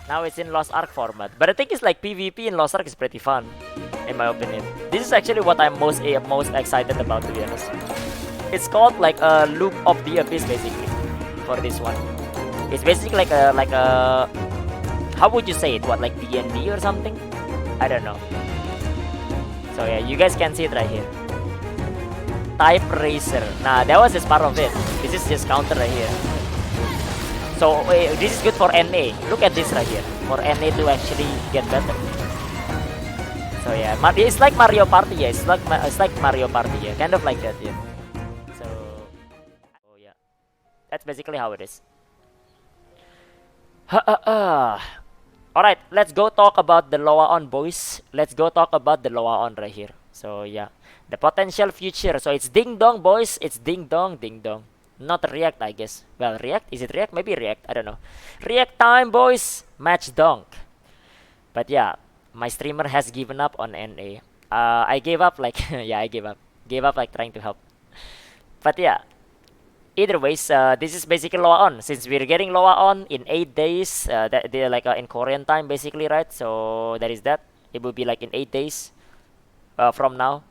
Now it's in Lost Ark format. But the thing is, like, PvP in Lost Ark is pretty fun, in my opinion. This is actually what I'm most excited about, to be honest. It's called like a Loop of the Abyss, basically, for this one. It's basically like a how would you say it? What, like D&D or something? I don't know. So yeah, you guys can see it right here. Type Racer. Nah, that was just part of it. This is just counter right here. So this is good for NA. Look at this right here. For NA to actually get better. So yeah, it's like Mario Party. Yeah, it's like Mario Party. Yeah, kind of like that. Yeah. So oh yeah, that's basically how it is. Alright, let's go talk about the Loa on, boys. Let's go talk about the Loa on right here. So yeah, the potential future. So it's ding dong, boys. It's ding dong, ding dong. Not React, I guess. Well, React? Is it React? Maybe React. I don't know. React time, boys. Match dunk. But yeah, my streamer has given up on NA. I gave up like yeah, I gave up. Gave up like trying to help. But yeah, either ways, this is basically Loa on. Since we're getting Loa on in 8 days, that they're like in Korean time, basically, right? So that is that. It will be like in 8 days from now.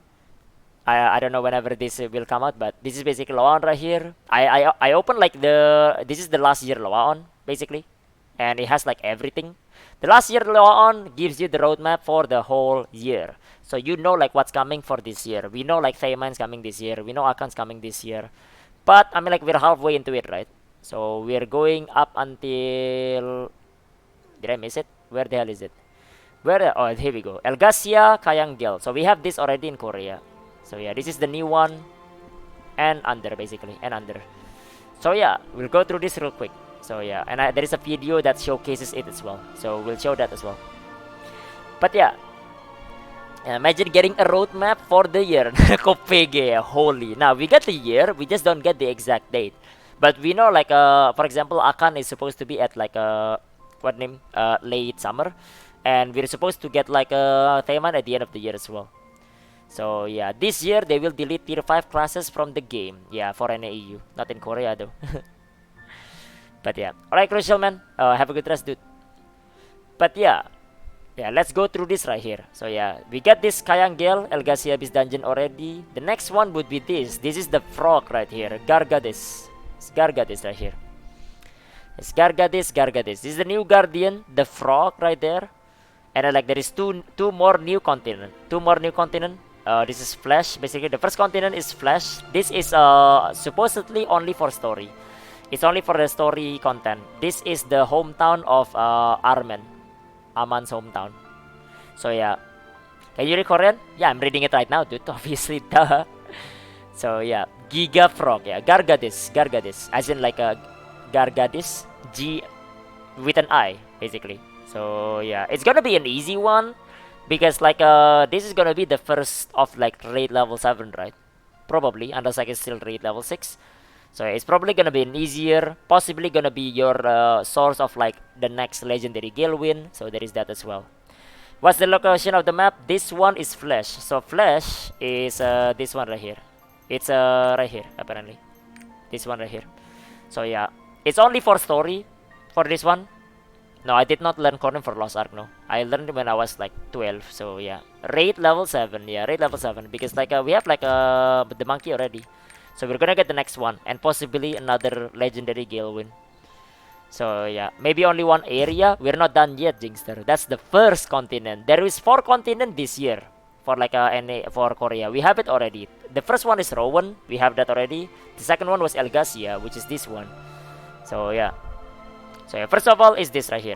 I don't know whenever this will come out, but this is basically Loa on right here. I opened like this is the last year Loa on, basically, and it has like everything. The last year Loa on gives you the roadmap for the whole year, so you know like what's coming for this year. We know like Feyman's coming this year. We know Akan's coming this year. But I mean, like, we're halfway into it, right? So we're going up until. Did I miss it? Where the hell is it? Oh, here we go. Elgasia Kayangel. So we have this already in Korea. So yeah, this is the new one, and under, basically, and under. So yeah, we'll go through this real quick. So yeah, and there is a video that showcases it as well. So we'll show that as well. But yeah, imagine getting a roadmap for the year. Kopege, holy. Now we get the year, we just don't get the exact date. But we know, like, for example, Akan is supposed to be at like what name? Late summer, and we're supposed to get like a Theman at the end of the year as well. So yeah, this year they will delete tier 5 classes from the game. Yeah, for NAEU, not in Korea though. But yeah, alright, Crucial man. Have a good rest, dude. But yeah, yeah, let's go through this right here. So yeah, we got this Kayangel, Elgasia Abyss dungeon already. The next one would be this. This is the frog right here, Gargadis. It's Gargadis right here. It's Gargadis, Gargadis. This is the new guardian, the frog right there. And then, like, there is two more new continent. Two more new continent. This is Flash. Basically, the first continent is Flash. This is supposedly only for story. It's only for the story content. This is the hometown of Armen. Aman's hometown. So yeah, can you read Korean? Yeah, I'm reading it right now, dude. Obviously, duh. So yeah, Giga Frog. Yeah, Gargadis, Gargadis, as in like a Gargadis, G with an I, basically. So yeah, it's gonna be an easy one because like this is gonna be the first of like raid level 7, right? Probably, unless I can still raid level 6. So it's probably gonna be an easier, possibly gonna be your source of like the next legendary gale win. So there is that as well. What's the location of the map? This one is Flash. So Flash is this one right here. It's right here apparently. This one right here. So yeah, it's only for story for this one. No, I did not learn Conan for Lost Ark. No, I learned when I was like 12. So yeah, raid level 7. Yeah, raid level 7 because like we have like the monkey already. So we're gonna get the next one and possibly another legendary gale win. So yeah, maybe only one area. We're not done yet, Jingster. That's the first continent. There is 4 continent this year for like for Korea. We have it already. The first one is Rowan. We have that already. The second one was Elgasia, which is this one. So yeah. So yeah, first of all is this right here.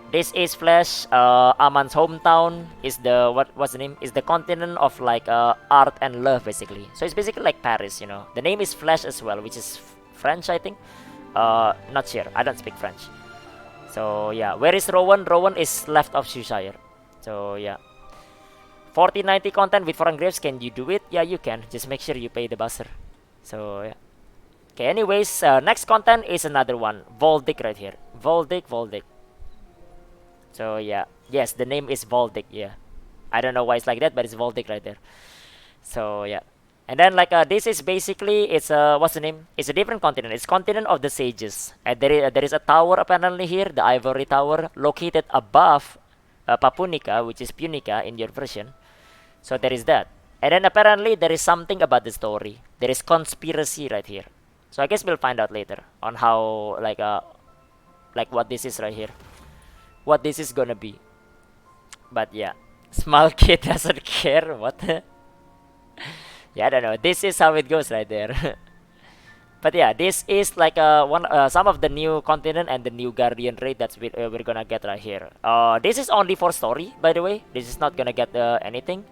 This is Flash. Aman's hometown is the what's the name? Is the continent of like art and love basically. So it's basically like Paris, you know. The name is Flash as well, which is French, I think. Not sure. I don't speak French. So yeah, where is Rowan? Rowan is left of Shire. So yeah, 4090 content with foreign graves. Can you do it? Yeah, you can. Just make sure you pay the buzzer. So yeah. Okay. Anyways, next content is another one. Voldic right here. Voldic, Voldic. So yeah, yes, the name is Voldic. Yeah, I don't know why it's like that, but it's Voldic right there. So yeah, And then like this is basically it's what's the name? It's a different continent. It's continent of the sages. And there is a tower apparently here, the ivory tower, located above Papunica, which is Punica in your version. So there is that. And then apparently there is something about the story. There is conspiracy right here. So I guess we'll find out later on how like what this is right here. What this is gonna be. But yeah. Small kid doesn't care. What the? Yeah, I don't know. This is how it goes right there. But yeah, this is like some of the new continent and the new guardian raid that's we're gonna get right here. This is only for story, by the way. This is not gonna get anything,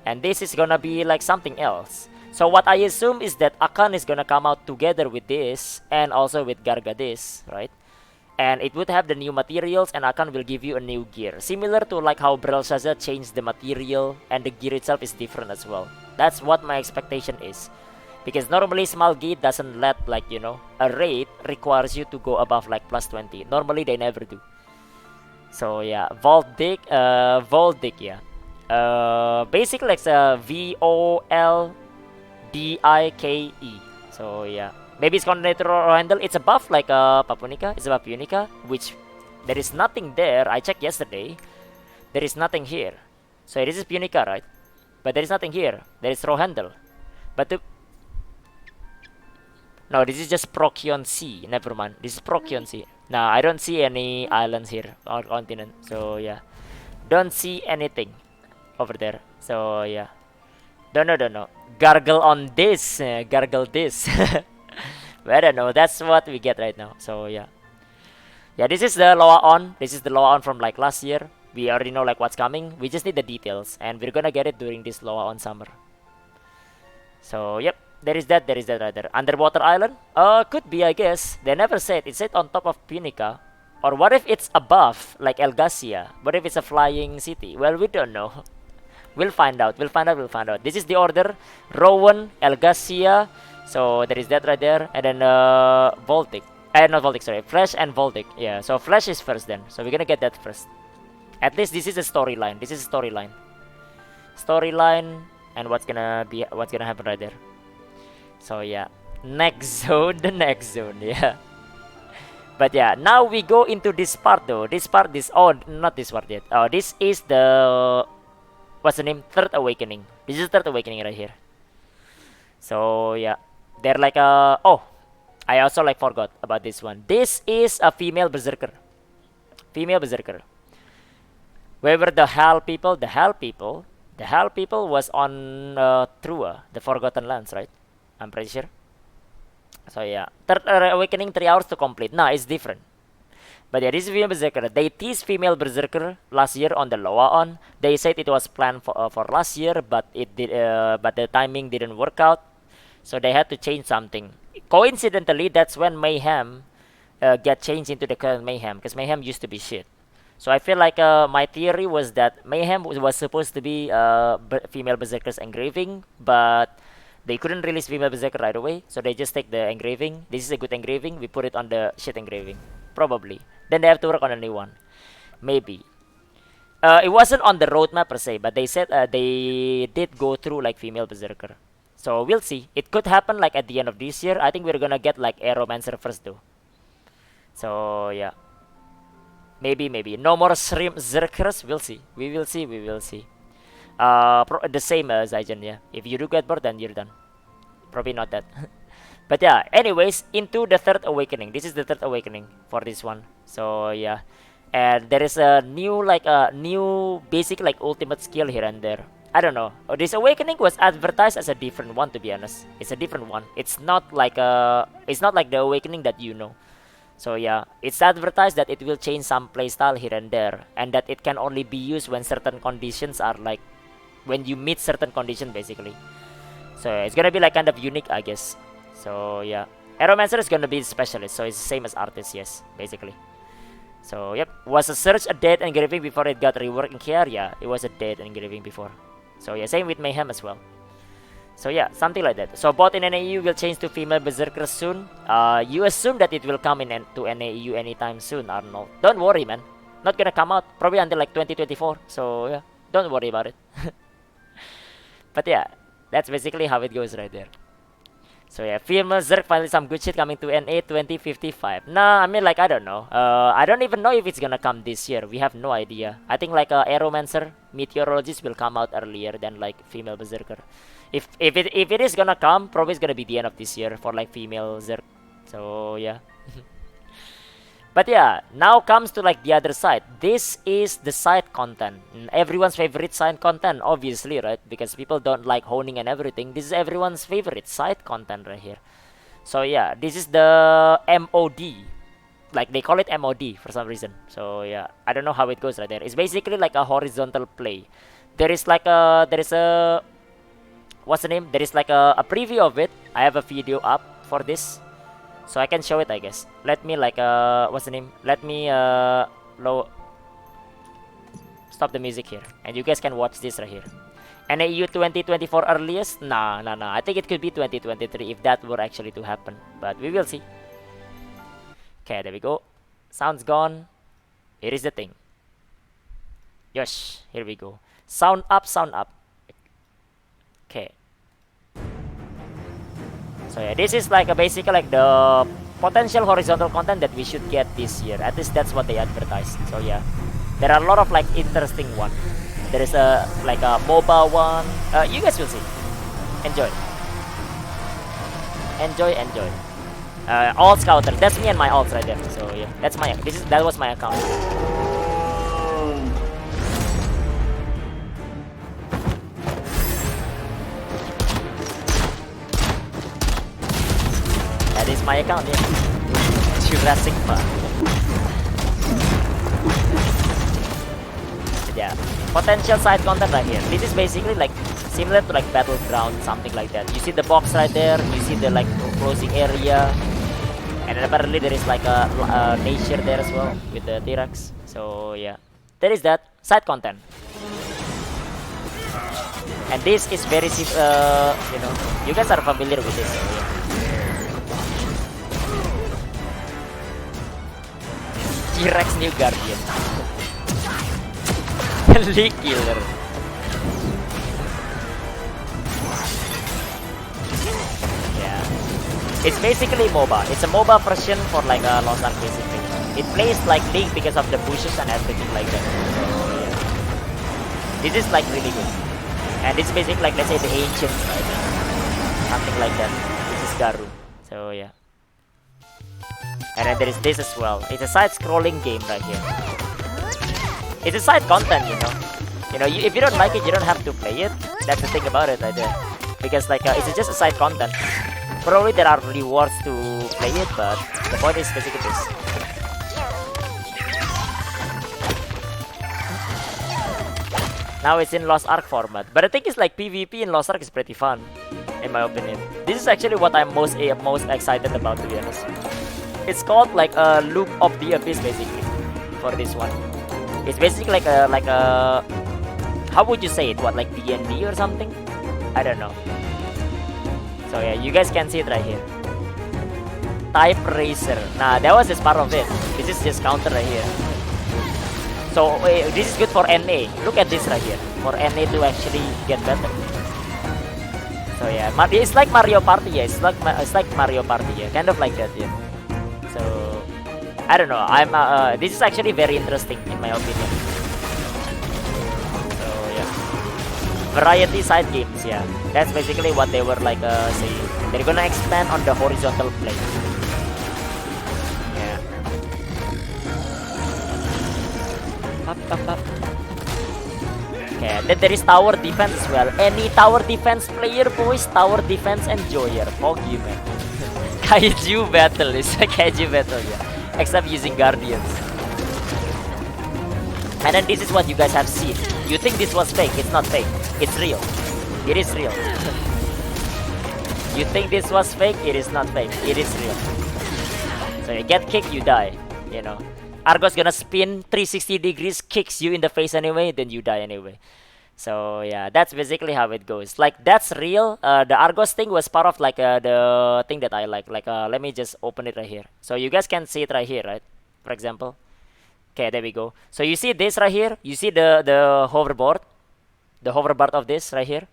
and this is gonna be like something else. So what I assume is that Akan is gonna come out together with this and also with Gargadis, right? And it would have the new materials, and Akan will give you a new gear, similar to like how Belshazzar changed the material, and the gear itself is different as well. That's what my expectation is, because normally small gate doesn't let like a raid requires you to go above like +20. Normally they never do. So yeah, Voldic, yeah. Basically like VOLDIKE. So yeah. Maybe it's Continental handle. It's above like Papunica. It's above Punica, which there is nothing there. I checked yesterday. There is nothing here. So this is Punica, right? But there is nothing here. There is Rohandel. But no, this is just Procyon Sea. Never mind. This is Procyon Sea. Nah, I don't see any islands here or continent. So yeah, don't see anything over there. So yeah, don't know. Gargle on this. Gargle this. I don't know. That's what we get right now. So yeah, this is the Loa on. This is the Loa on from like last year. We already know like what's coming. We just need the details, and we're gonna get it during this Loa on summer. So yep, there is that right there. Underwater island? Could be, I guess. They never said. It said on top of Punica. Or what if it's above, like Elgasia? What if it's a flying city? Well, we don't know. We'll find out. This is the order. Rowan, Elgasia. So there is that right there. And then Voltic. Not Voltic, sorry. Flash and Voltic. Yeah, so Flash is first then. So we're gonna get that first. At least this is a storyline. Storyline and what's gonna happen right there. So yeah. Next zone, the next zone, yeah. But yeah, now we go into this part though. Not this part yet. Oh, this is the what's the name? Third Awakening. This is Third Awakening right here. So yeah. They're like oh, I also like forgot about this one. This is a female berserker. Where were the Hell people? The Hell people was on Trua, the Forgotten Lands, right? I'm pretty sure. So yeah, Third Awakening 3 hours to complete. Nah, it's different. But yeah, this is female berserker. They teased female berserker last year on the Loa on. They said it was planned for last year, but but the timing didn't work out. So they had to change something. Coincidentally, that's when Mayhem get changed into the current Mayhem, because Mayhem used to be shit. So I feel like my theory was that Mayhem was supposed to be female berserker's engraving, but they couldn't release female berserker right away, so they just take the engraving. This is a good engraving. We put it on the shit engraving, probably. Then they have to work on a new one, maybe. It wasn't on the roadmap per se, but they said they did go through like female berserker. So we'll see. It could happen like at the end of this year. I think we're gonna get like Aeromancer first though. So yeah. Maybe. No more shrimp zerkers. We'll see. We will see. The same as Zaijan, yeah. If you do get bored, then you're done. Probably not that. But yeah, anyways, into the Third Awakening. This is the Third Awakening for this one. So yeah. And there is a new basic like ultimate skill here and there. I don't know. This Awakening was advertised as a different one, to be honest. It's a different one. It's not like the Awakening that you know. So yeah, it's advertised that it will change some playstyle here and there, and that it can only be used when certain conditions are like, when you meet certain conditions basically. So it's gonna be like kind of unique, I guess. So yeah, Aeromancer is gonna be specialist, so it's the same as Artist, yes, basically. So yep, was a search a dead engraving before it got reworked in here? Yeah, it was a dead engraving before. So yeah, same with Mayhem as well. So yeah, something like that. So bot in NAEU will change to female berserkers soon. You assume that it will come in to NAEU anytime soon, Arnold. Don't worry, man. Not gonna come out probably until like 2024. So yeah, don't worry about it. But yeah, That's basically how it goes right there. So yeah, female Zerg finally some good shit coming to NA 2055. Nah, I mean like I don't know. I don't even know if it's gonna come this year. We have no idea. I think like Aeromancer, Meteorologist will come out earlier than like female Berserker. If it is gonna come, probably it's gonna be the end of this year for like female Zerg. So yeah. But yeah, now comes to like the other side. This is the side content. Everyone's favorite side content, obviously, right? Because people don't like honing and everything. This is everyone's favorite side content right here. So yeah, this is the MOD. Like they call it MOD for some reason. So yeah, I don't know how it goes right there. It's basically like a horizontal play. There is a what's the name? There is like a preview of it. I have a video up for this. So I can show it, I guess. Let me like what's the name? Let me low stop the music here, and you guys can watch this right here. NAU 2024 earliest? Nah. I think it could be 2023 if that were actually to happen, but we will see. Okay, there we go. Sound's gone. Here is the thing. Yosh, here we go. Sound up, sound up. Okay. So yeah, this is like a basically like the potential horizontal content that we should get this year. At least that's what they advertised. So yeah, there are a lot of like interesting one. There is a like a MOBA one. You guys will see. Enjoy. Enjoy. Alt Scouter. That's me and my alts right there. So yeah, that was my account. That is my account, yeah. Jurassic Park. Yeah, potential side content right here. This is basically like similar to like Battleground, something like that. You see the box right there. You see the like closing area, and then apparently there is like a nature there as well with the T-Rex. So yeah, there is that side content. And this is very you know, you guys are familiar with this. So yeah. T-Rex New Guardian. League Killer. Yeah. It's basically MOBA. It's a MOBA version for like a Lost Ark basically. It plays like League because of the bushes and everything like that. So, yeah. This is like really good. And it's basically like, let's say, the Ancients, right? Something like that. This is Garu. So yeah. And then there is this as well. It's a side-scrolling game right here. It's a side content, you know. If you don't like it, you don't have to play it. That's the thing about it right there. Because like it's just a side content. Probably there are rewards to play it, but the point is basically this. Now it's in Lost Ark format. But the thing is like PvP in Lost Ark is pretty fun, in my opinion. This is actually what I'm most excited about, to be honest. It's called like a Loop of the Abyss basically for this one. It's basically like a how would you say it? What, like D&D or something? I don't know. So yeah, you guys can see it right here. Type Racer. Nah, that was just part of it. This is just counter right here. So this is good for NA. Look at this right here. For NA to actually get better. So yeah, it's like Mario Party. Yeah, it's like Mario Party. Yeah, kind of like that. Yeah. So I don't know. This is actually very interesting in my opinion. So yeah, variety side games. Yeah, that's basically what they were like saying. They're gonna expand on the horizontal play. Yeah. Up. Okay, then there is tower defense as well. Any tower defense player, boys, tower defense enjoyer, Poggy man. Kaiju battle is a kaiju battle, yeah. Except using guardians. And then this is what you guys have seen. You think this was fake? It's not fake. It's real. It is real. You think this was fake? It is not fake. It is real. So you get kicked, you die. You know. Argos gonna spin 360 degrees, kicks you in the face anyway, then you die anyway. So yeah, that's basically how it goes. Like that's real. The Argos thing was part of like the thing that I like. Like let me just open it right here. So you guys can see it right here, right? For example. Okay, there we go. So you see this right here. You see the hoverboard of this right here.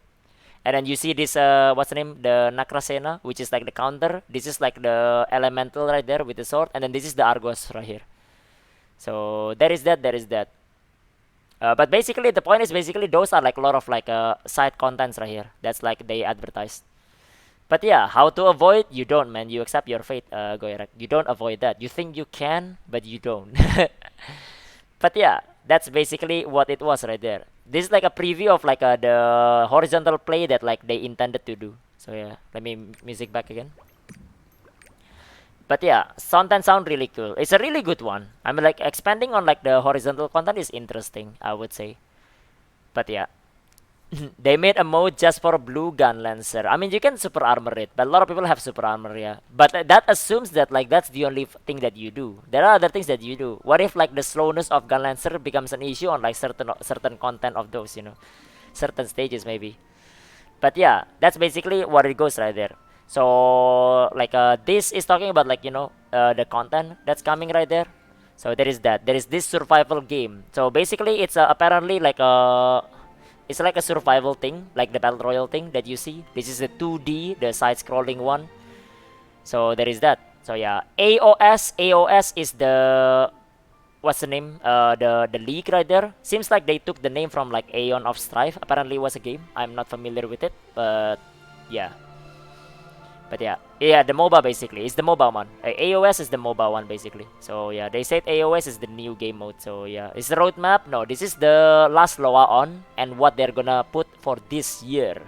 And then you see this what's the name, the Nakrasena, which is like the counter. This is like the elemental right there with the sword, and then this is the Argos right here. So there is that, there is that. But basically the point is basically those are like a lot of like side contents right here. That's like they advertised. But yeah, how to avoid? You don't, man. You accept your fate, Goyrek. You don't avoid that. You think you can, but you don't. But yeah, that's basically what it was right there. This is like a preview of like the horizontal play that like they intended to do. So yeah, let me music back again. But yeah, content sound really cool. It's a really good one. I mean, like expanding on like the horizontal content is interesting, I would say. But yeah, they made a mode just for blue gun lancer. I mean, you can super armor it, but a lot of people have super armor, yeah. But that assumes that like that's the only thing that you do. There are other things that you do. What if like the slowness of gun lancer becomes an issue on like certain content of those, you know, certain stages maybe. But yeah, that's basically what it goes right there. So like this is talking about like, you know, the content that's coming right there. So there is that. There is this survival game. So basically it's apparently like a, it's like a survival thing, like the battle royale thing that you see. This is the 2D, the side scrolling one. So there is that. So yeah, AOS is the, what's the name? The league right there. Seems like they took the name from like Aeon of Strife. Apparently it was a game. I'm not familiar with it, but yeah. But yeah, yeah, the MOBA basically. It's the MOBA one. AOS is the MOBA one basically. So yeah, they said AOS is the new game mode. So yeah, is the roadmap? No, this is the last Loa on and what they're gonna put for this year.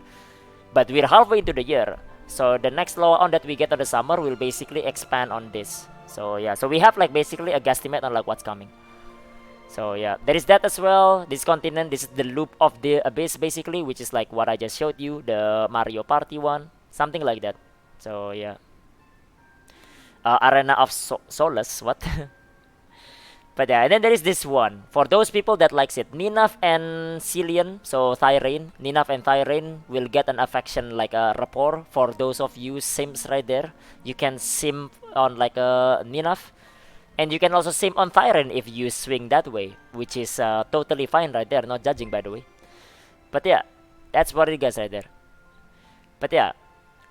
But we're halfway into the year. So the next Loa on that we get on the summer will basically expand on this. So yeah, so we have like basically a guesstimate on like what's coming. So yeah, there is that as well. This continent, this is the loop of the abyss basically, which is like what I just showed you, the Mario Party one, something like that. So yeah, Arena of Solace, what? But yeah, and then there is this one for those people that likes it. Ninaf and Cillian, so Thyrane, Ninaf and Thyrane will get an affection like a rapport. For those of you sims right there, you can sim on like a Ninaf, and you can also sim on Thyrane if you swing that way, which is totally fine right there. Not judging by the way. But yeah, that's what it gets right there. But yeah,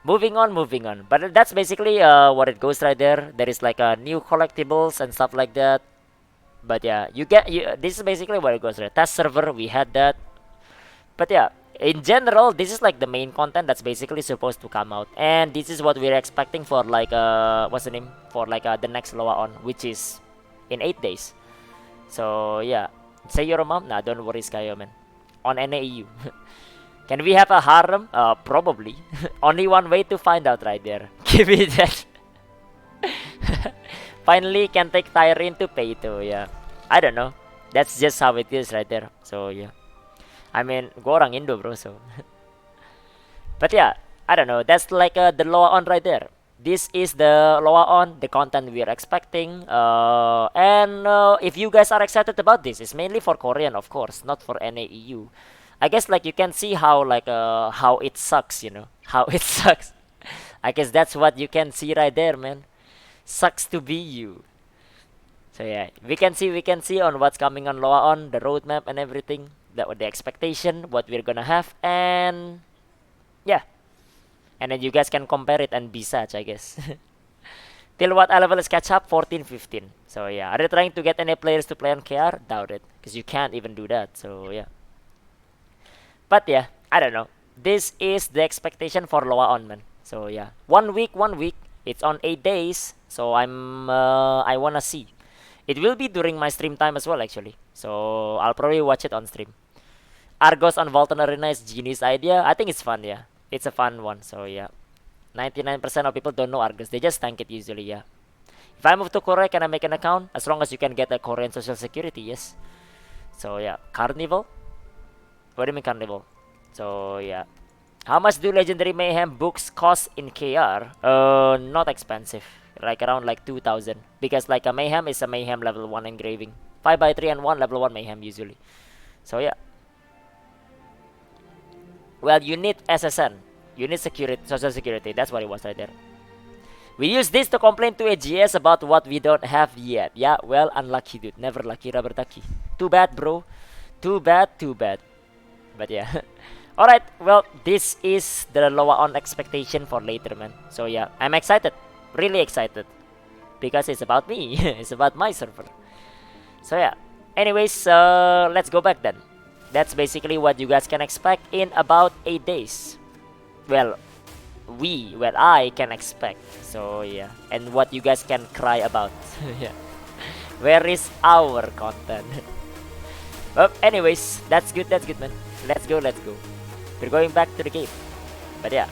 moving on, moving on. But that's basically what it goes right there. There is like new collectibles and stuff like that. But yeah, you get you. This is basically what it goes right. Test server, we had that. But yeah, in general, this is like the main content that's basically supposed to come out, and this is what we're expecting for like what's the name, for like the next Loa on, which is in 8 days. So yeah, say you're a mom. Nah, don't worry, Skyo man. On NAEU. Can we have a harem? Probably. Only one way to find out right there. Give me that. Finally can take Tyrene to pay to, yeah. I don't know. That's just how it is right there. So yeah. I mean, gua orang Indo bro, so. But yeah, I don't know. That's like the Loa on right there. This is the Loa on, the content we are expecting. And if you guys are excited about this, it's mainly for Korean, of course, not for NAEU. I guess like you can see how like how it sucks, you know, how it sucks. I guess that's what you can see right there, man. Sucks to be you. So yeah, we can see on what's coming on Loa on, the roadmap and everything, the expectation, what we're gonna have, and yeah, and then you guys can compare it and be such, I guess. Till what level is catch up? 14, 15. So yeah, are they trying to get any players to play on KR? Doubt it, because you can't even do that. So yeah. But yeah, I don't know. This is the expectation for Loa on, man. So yeah, 1 week, 1 week. It's on 8 days. So I wanna see. It will be during my stream time as well, actually. So I'll probably watch it on stream. Argos on Volton Arena is genius idea. I think it's fun, yeah. It's a fun one. So yeah, 99% of people don't know Argos. They just tank it usually, yeah. If I move to Korea, can I make an account? As long as you can get a Korean social security, yes. So yeah, Carnival. What do you mean Carnival? So yeah. How much do Legendary Mayhem books cost in KR? Not expensive. Like around like 2,000. Because like a Mayhem is a Mayhem level 1 engraving. 5x3 and 1 level 1 Mayhem usually. So yeah. Well, you need SSN. You need security, social security. That's what it was right there. We use this to complain to AGS about what we don't have yet. Yeah, well, unlucky dude. Never lucky, rubber ducky. Too bad, bro. Too bad, too bad. But yeah. Alright, well, this is the Loa on expectation for later, man. So yeah, I'm excited. Really excited. Because it's about me. It's about my server. So yeah. Anyways, let's go back then. That's basically what you guys can expect in about 8 days. Well, I can expect. So yeah. And what you guys can cry about. Yeah. Where is our content? Well, anyways, that's good, man. Let's go. We're going back to the game. But yeah.